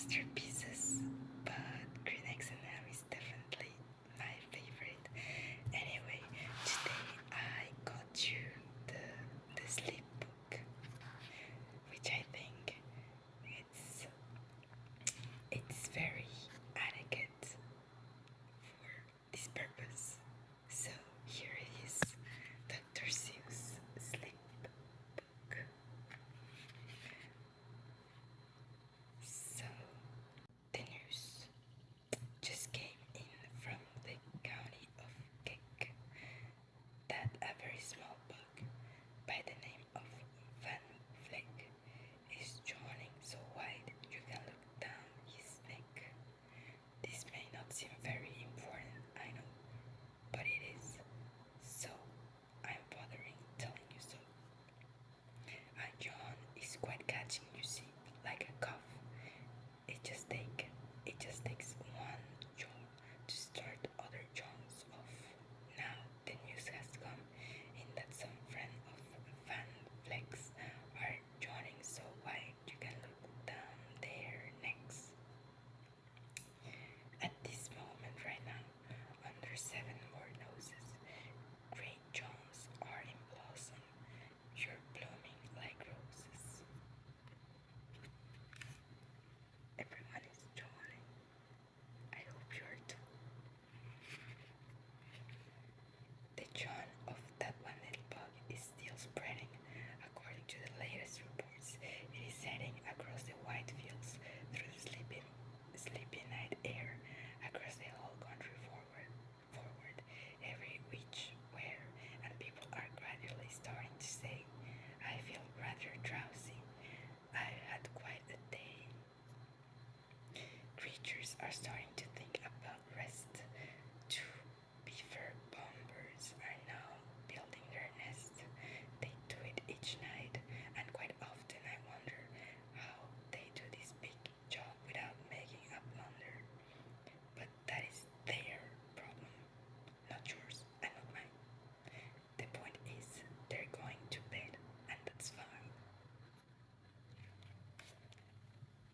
masterpieces, but Green Eggs and Ham is definitely my favorite. Anyway, today I got you the the sleep book, which I think it's it's very adequate for this purpose. So here it is, Dr. Seuss sleep book. So the news just came in from the county of Kik that a very small bug by the name of Van Fleck is yawning so wide you can look down his neck. This may not seem very important, I know, but it is. So I'm bothering telling you so. A yawn is quite catching, you see, like a cough. It just takes one yawn to start other yawns off. Now the news has come in that some friend of Van Flex are yawning so wide you can look down their necks. At this moment right now, under seven more noses, great yawns are in blossom. You're blooming like roses. Everyone is yawning. I hope you're too. The yawn of that one little bug is still spreading. According to the latest reports, it is heading across the white fields through the sleepy night air, across the whole country forward, every which where, and people are gradually starting to say, I feel rather drowsy. I had quite a day. Creatures are starting to think about rest. Two beaver bombers are now building their nest. They do it each night, and quite often I wonder how they do this big job without making a blunder. But that is their problem, not yours and not mine. The point is, they're going to bed, and that's fine.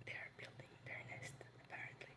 They are building their nest, apparently.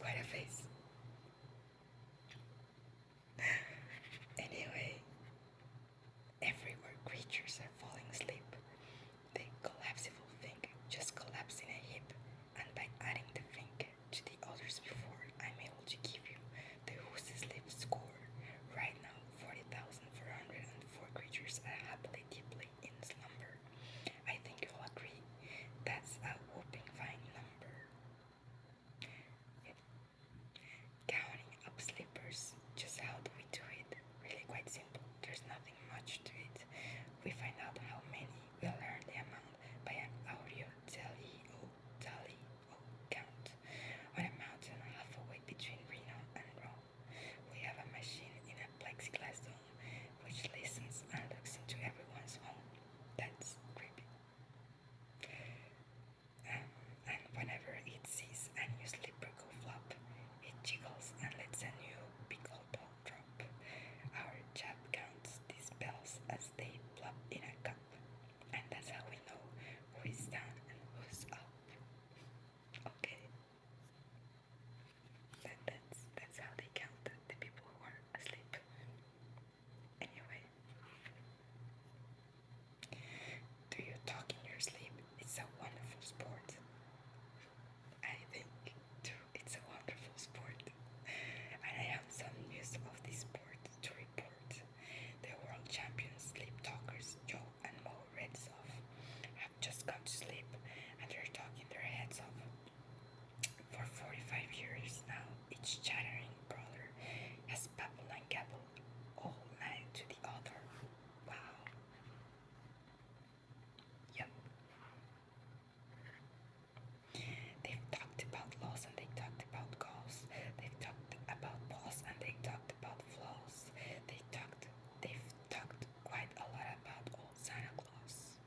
quite a face. Anyway, everywhere creatures are falling asleep. The collapsible thing just collapse in a heap, and by adding the thing to the others before, I'm able to give you the who's asleep score. Right now, 40,404 creatures are happily deeply in slumber. I think you'll agree that's a whooping fine number. Counting up sleepers, just how do we do it? Really quite simple. There's nothing much to it. We find out how many, we learn the amount by an audio tally-o count. On a mountain halfway between Reno and Rome, we have a machine in a plexiglass dome which listens and looks into everyone's home. That's creepy. And whenever it sees a new slipper go flop, it jiggles and lets a new pickleball drop. Our chap counts these bells as they plop in a cup, and that's how we know who is down and who's up. Okay, that's how they count the people who are asleep. Anyway, do you talk in your sleep? It's a wonderful sport. I think too, it's a wonderful sport. And I have some news of this sport to report. The world champions sleep talkers Joe and Mo Redsoff have just gone to sleep and they're talking their heads off. For 45 years now, each chattering brother has babbled and gabbled all night to the other. Wow. Yep. They've talked about laws and they talked about goals. They've talked about balls and they talked about flaws. They've talked quite a lot about old Santa Claus.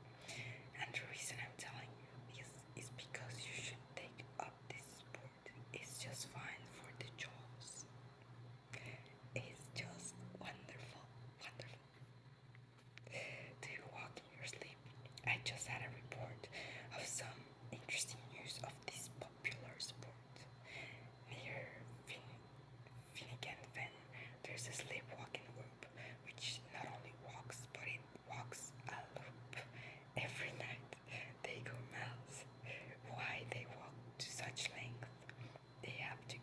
And the reason I'm telling you is because you should take up this sport. It's just fine for the jaws. It's just wonderful, wonderful. Do you walk in your sleep? I just had a report of some interesting news of this popular sport. Near Finnegan Fen, there's a sleepwalking group which not only walks but it walks a loop. Every night they go miles. Why they walk to such length? They have to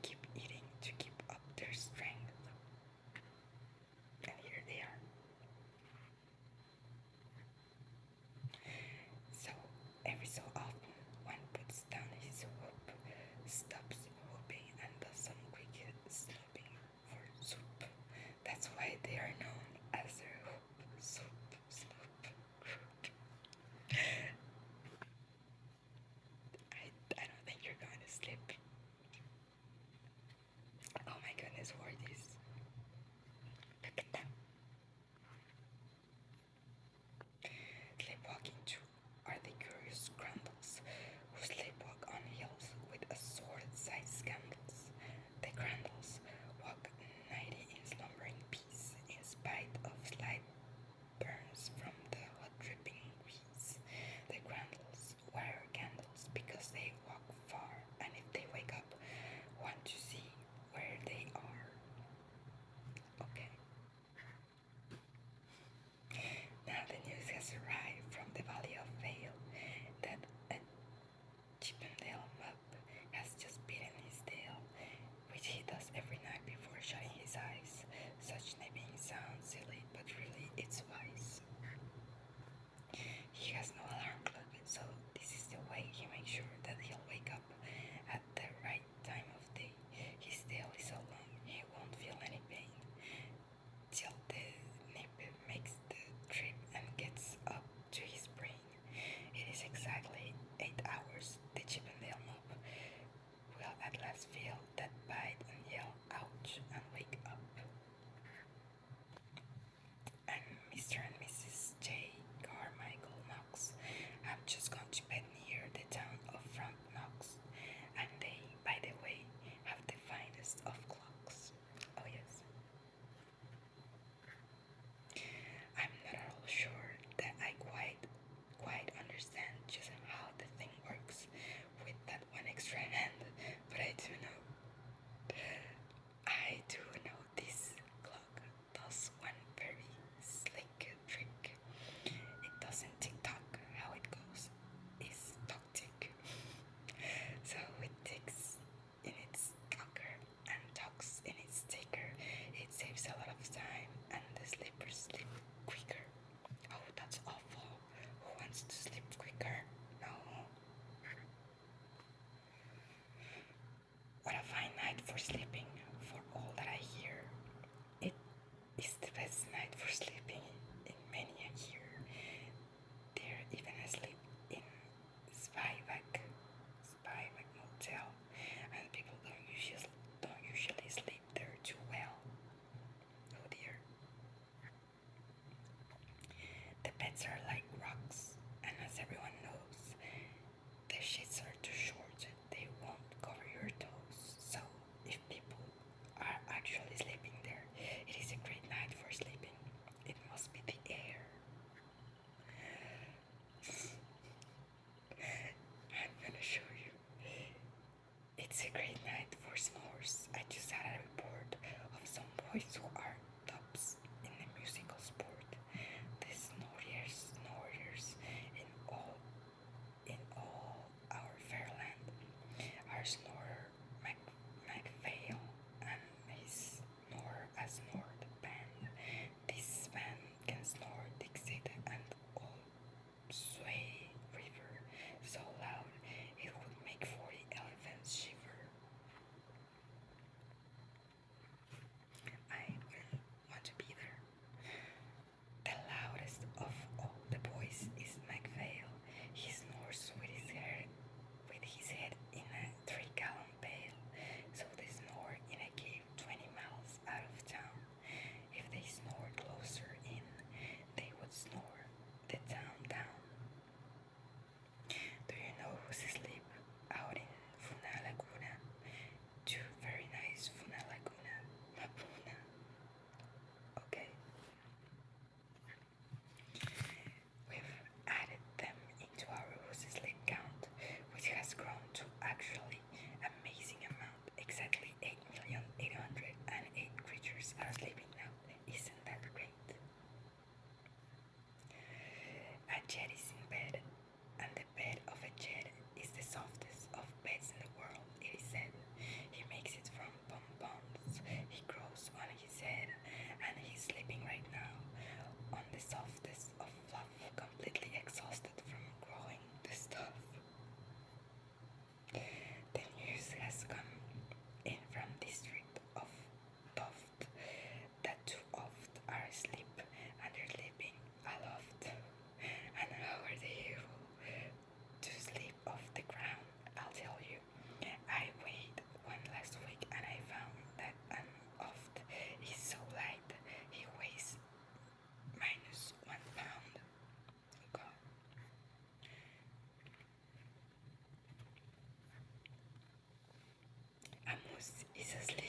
mouse is asleep.